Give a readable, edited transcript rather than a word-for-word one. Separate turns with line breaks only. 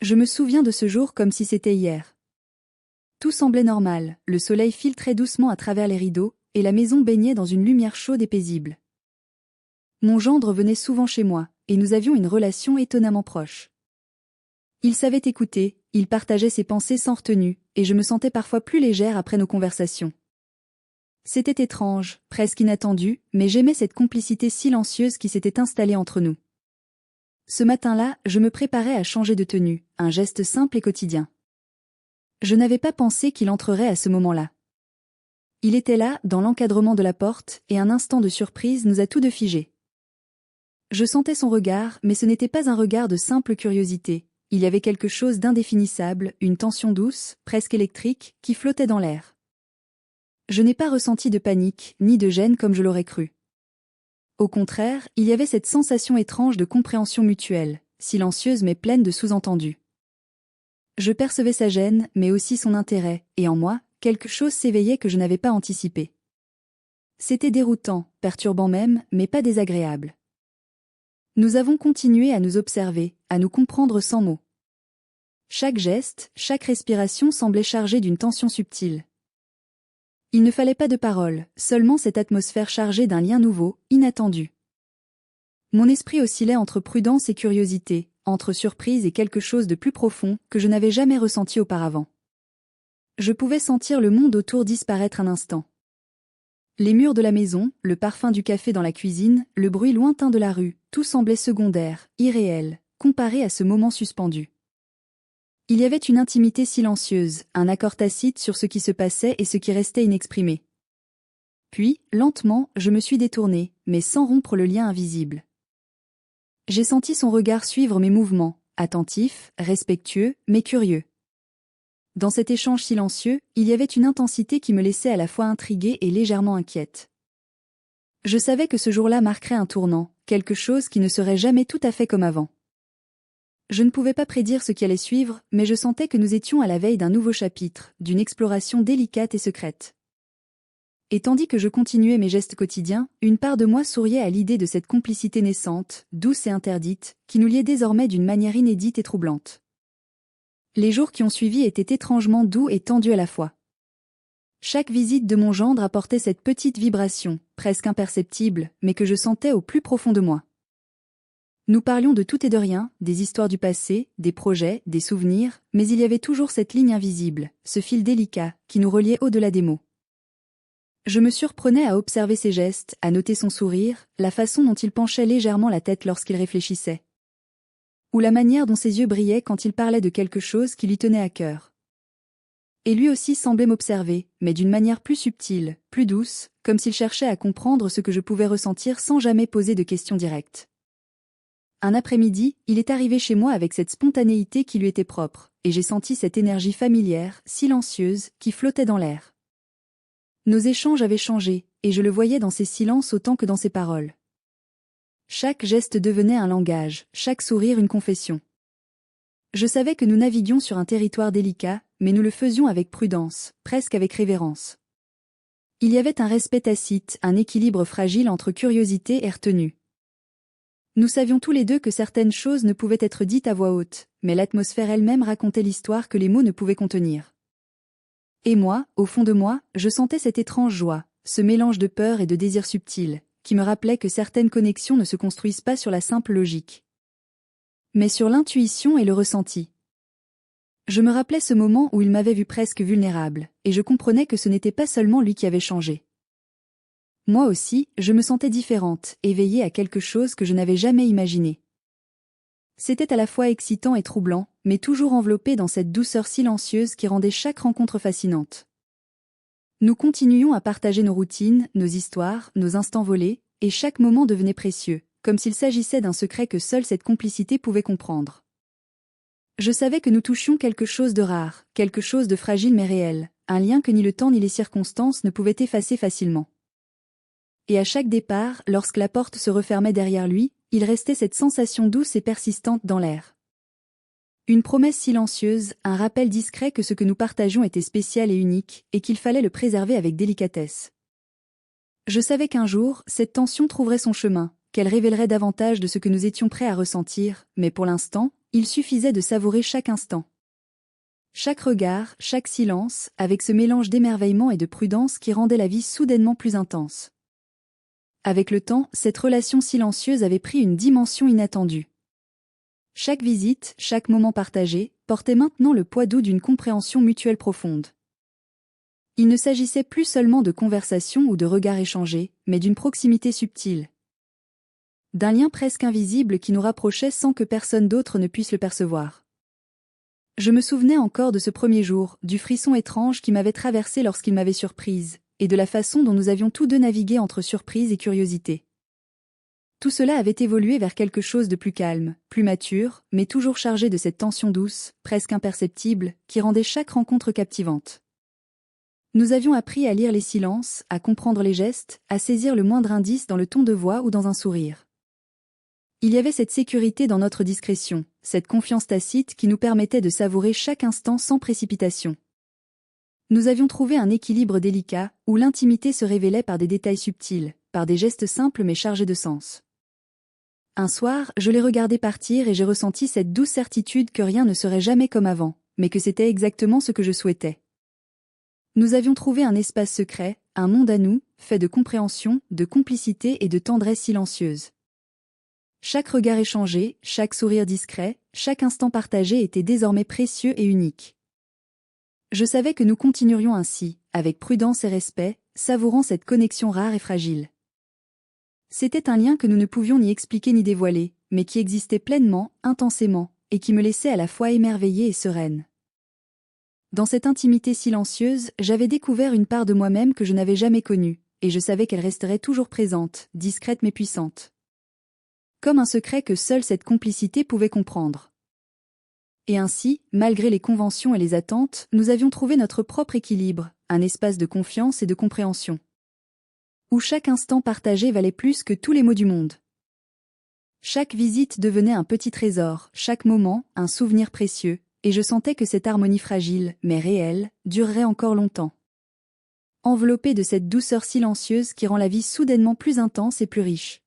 Je me souviens de ce jour comme si c'était hier. Tout semblait normal, le soleil filtrait doucement à travers les rideaux, et la maison baignait dans une lumière chaude et paisible. Mon gendre venait souvent chez moi, et nous avions une relation étonnamment proche. Il savait écouter, il partageait ses pensées sans retenue, et je me sentais parfois plus légère après nos conversations. C'était étrange, presque inattendu, mais j'aimais cette complicité silencieuse qui s'était installée entre nous. Ce matin-là, je me préparais à changer de tenue, un geste simple et quotidien. Je n'avais pas pensé qu'il entrerait à ce moment-là. Il était là, dans l'encadrement de la porte, et un instant de surprise nous a tous deux figés. Je sentais son regard, mais ce n'était pas un regard de simple curiosité. Il y avait quelque chose d'indéfinissable, une tension douce, presque électrique, qui flottait dans l'air. Je n'ai pas ressenti de panique, ni de gêne comme je l'aurais cru. Au contraire, il y avait cette sensation étrange de compréhension mutuelle, silencieuse mais pleine de sous-entendus. Je percevais sa gêne, mais aussi son intérêt, et en moi, quelque chose s'éveillait que je n'avais pas anticipé. C'était déroutant, perturbant même, mais pas désagréable. Nous avons continué à nous observer, à nous comprendre sans mots. Chaque geste, chaque respiration semblait chargée d'une tension subtile. Il ne fallait pas de paroles, seulement cette atmosphère chargée d'un lien nouveau, inattendu. Mon esprit oscillait entre prudence et curiosité, entre surprise et quelque chose de plus profond que je n'avais jamais ressenti auparavant. Je pouvais sentir le monde autour disparaître un instant. Les murs de la maison, le parfum du café dans la cuisine, le bruit lointain de la rue, tout semblait secondaire, irréel, comparé à ce moment suspendu. Il y avait une intimité silencieuse, un accord tacite sur ce qui se passait et ce qui restait inexprimé. Puis, lentement, je me suis détournée, mais sans rompre le lien invisible. J'ai senti son regard suivre mes mouvements, attentif, respectueux, mais curieux. Dans cet échange silencieux, il y avait une intensité qui me laissait à la fois intriguée et légèrement inquiète. Je savais que ce jour-là marquerait un tournant, quelque chose qui ne serait jamais tout à fait comme avant. Je ne pouvais pas prédire ce qui allait suivre, mais je sentais que nous étions à la veille d'un nouveau chapitre, d'une exploration délicate et secrète. Et tandis que je continuais mes gestes quotidiens, une part de moi souriait à l'idée de cette complicité naissante, douce et interdite, qui nous liait désormais d'une manière inédite et troublante. Les jours qui ont suivi étaient étrangement doux et tendus à la fois. Chaque visite de mon gendre apportait cette petite vibration, presque imperceptible, mais que je sentais au plus profond de moi. Nous parlions de tout et de rien, des histoires du passé, des projets, des souvenirs, mais il y avait toujours cette ligne invisible, ce fil délicat, qui nous reliait au-delà des mots. Je me surprenais à observer ses gestes, à noter son sourire, la façon dont il penchait légèrement la tête lorsqu'il réfléchissait. Ou la manière dont ses yeux brillaient quand il parlait de quelque chose qui lui tenait à cœur. Et lui aussi semblait m'observer, mais d'une manière plus subtile, plus douce, comme s'il cherchait à comprendre ce que je pouvais ressentir sans jamais poser de questions directes. Un après-midi, il est arrivé chez moi avec cette spontanéité qui lui était propre, et j'ai senti cette énergie familière, silencieuse, qui flottait dans l'air. Nos échanges avaient changé, et je le voyais dans ses silences autant que dans ses paroles. Chaque geste devenait un langage, chaque sourire une confession. Je savais que nous naviguions sur un territoire délicat, mais nous le faisions avec prudence, presque avec révérence. Il y avait un respect tacite, un équilibre fragile entre curiosité et retenue. Nous savions tous les deux que certaines choses ne pouvaient être dites à voix haute, mais l'atmosphère elle-même racontait l'histoire que les mots ne pouvaient contenir. Et moi, au fond de moi, je sentais cette étrange joie, ce mélange de peur et de désir subtil, qui me rappelait que certaines connexions ne se construisent pas sur la simple logique, mais sur l'intuition et le ressenti. Je me rappelais ce moment où il m'avait vu presque vulnérable, et je comprenais que ce n'était pas seulement lui qui avait changé. Moi aussi, je me sentais différente, éveillée à quelque chose que je n'avais jamais imaginé. C'était à la fois excitant et troublant, mais toujours enveloppé dans cette douceur silencieuse qui rendait chaque rencontre fascinante. Nous continuions à partager nos routines, nos histoires, nos instants volés, et chaque moment devenait précieux, comme s'il s'agissait d'un secret que seule cette complicité pouvait comprendre. Je savais que nous touchions quelque chose de rare, quelque chose de fragile mais réel, un lien que ni le temps ni les circonstances ne pouvaient effacer facilement. Et à chaque départ, lorsque la porte se refermait derrière lui, il restait cette sensation douce et persistante dans l'air. Une promesse silencieuse, un rappel discret que ce que nous partagions était spécial et unique, et qu'il fallait le préserver avec délicatesse. Je savais qu'un jour, cette tension trouverait son chemin, qu'elle révélerait davantage de ce que nous étions prêts à ressentir, mais pour l'instant, il suffisait de savourer chaque instant. Chaque regard, chaque silence, avec ce mélange d'émerveillement et de prudence qui rendait la vie soudainement plus intense. Avec le temps, cette relation silencieuse avait pris une dimension inattendue. Chaque visite, chaque moment partagé, portait maintenant le poids doux d'une compréhension mutuelle profonde. Il ne s'agissait plus seulement de conversations ou de regards échangés, mais d'une proximité subtile. D'un lien presque invisible qui nous rapprochait sans que personne d'autre ne puisse le percevoir. Je me souvenais encore de ce premier jour, du frisson étrange qui m'avait traversé lorsqu'il m'avait surprise, et de la façon dont nous avions tous deux navigué entre surprise et curiosité. Tout cela avait évolué vers quelque chose de plus calme, plus mature, mais toujours chargé de cette tension douce, presque imperceptible, qui rendait chaque rencontre captivante. Nous avions appris à lire les silences, à comprendre les gestes, à saisir le moindre indice dans le ton de voix ou dans un sourire. Il y avait cette sécurité dans notre discrétion, cette confiance tacite qui nous permettait de savourer chaque instant sans précipitation. Nous avions trouvé un équilibre délicat, où l'intimité se révélait par des détails subtils, par des gestes simples mais chargés de sens. Un soir, je l'ai regardé partir et j'ai ressenti cette douce certitude que rien ne serait jamais comme avant, mais que c'était exactement ce que je souhaitais. Nous avions trouvé un espace secret, un monde à nous, fait de compréhension, de complicité et de tendresse silencieuse. Chaque regard échangé, chaque sourire discret, chaque instant partagé était désormais précieux et unique. Je savais que nous continuerions ainsi, avec prudence et respect, savourant cette connexion rare et fragile. C'était un lien que nous ne pouvions ni expliquer ni dévoiler, mais qui existait pleinement, intensément, et qui me laissait à la fois émerveillée et sereine. Dans cette intimité silencieuse, j'avais découvert une part de moi-même que je n'avais jamais connue, et je savais qu'elle resterait toujours présente, discrète mais puissante. Comme un secret que seule cette complicité pouvait comprendre. Et ainsi, malgré les conventions et les attentes, nous avions trouvé notre propre équilibre, un espace de confiance et de compréhension. Où chaque instant partagé valait plus que tous les mots du monde. Chaque visite devenait un petit trésor, chaque moment, un souvenir précieux, et je sentais que cette harmonie fragile, mais réelle, durerait encore longtemps. Enveloppée de cette douceur silencieuse qui rend la vie soudainement plus intense et plus riche.